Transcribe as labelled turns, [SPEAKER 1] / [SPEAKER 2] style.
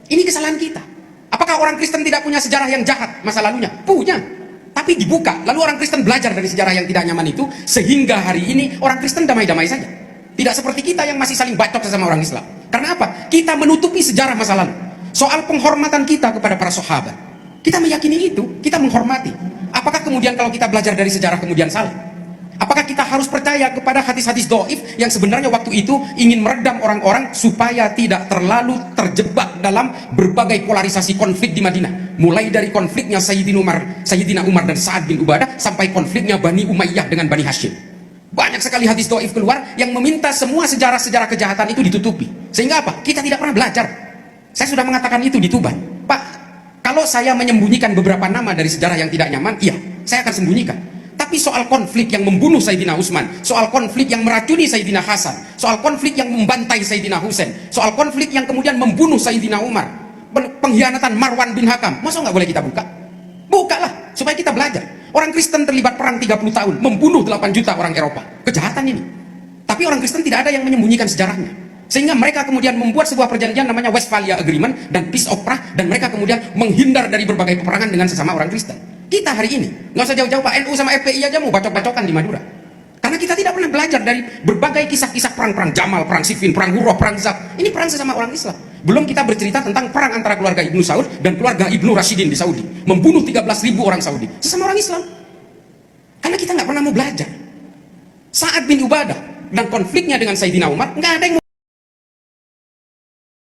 [SPEAKER 1] Ini kesalahan kita. Apakah orang Kristen tidak punya sejarah yang jahat masa lalunya? Punya. Tapi dibuka, lalu orang Kristen belajar dari sejarah yang tidak nyaman itu, sehingga hari ini orang Kristen damai-damai saja. Tidak seperti kita yang masih saling bacok sesama orang Islam. Karena apa? Kita menutupi sejarah masa lalu. Soal penghormatan kita kepada para sahabat, kita meyakini itu, kita menghormati. Apakah kemudian kalau kita belajar dari sejarah kemudian salah? Apakah kita harus percaya kepada hadis-hadis dhaif yang sebenarnya waktu itu ingin meredam orang-orang supaya tidak terlalu terjebak dalam berbagai polarisasi konflik di Madinah, mulai dari konfliknya Sayyidina Umar dan Sa'ad bin Ubadah sampai konfliknya Bani Umayyah dengan Bani Hashim. Banyak sekali hadis dhaif keluar yang meminta semua sejarah-sejarah kejahatan itu ditutupi. Sehingga apa? Kita tidak pernah belajar. Saya sudah mengatakan itu di Tuban. Pak, kalau saya menyembunyikan beberapa nama dari sejarah yang tidak nyaman, iya, saya akan sembunyikan. Tapi soal konflik yang membunuh Sayyidina Utsman, soal konflik yang meracuni Sayyidina Hasan, soal konflik yang membantai Sayyidina Husain, soal konflik yang kemudian membunuh Sayyidina Umar, pengkhianatan Marwan bin Hakam, masa nggak boleh kita buka? Bukalah, supaya kita belajar. Orang Kristen terlibat perang 30 tahun, membunuh 8 juta orang Eropa. Kejahatan ini. Tapi orang Kristen tidak ada yang menyembunyikan sejarahnya. Sehingga mereka kemudian membuat sebuah perjanjian namanya Westphalia Agreement dan Peace of Prague, dan mereka kemudian menghindar dari berbagai peperangan dengan sesama orang Kristen. Kita hari ini, nggak usah jauh-jauh Pak, NU sama FPI aja mau bacok-bacokan di Madura. Karena kita tidak pernah belajar dari berbagai kisah-kisah perang-perang Jamal, perang Siffin, perang Hurrah, perang Zab. Ini perang sesama orang Islam. Belum kita bercerita tentang perang antara keluarga Ibnu Saud dan keluarga Ibnu Rashidin di Saudi. Membunuh 13.000 orang Saudi. Sesama orang Islam. Karena kita nggak pernah mau belajar. Sa'ad bin Ubadah dan konfliknya dengan Sayyidina Umar, nggak ada yang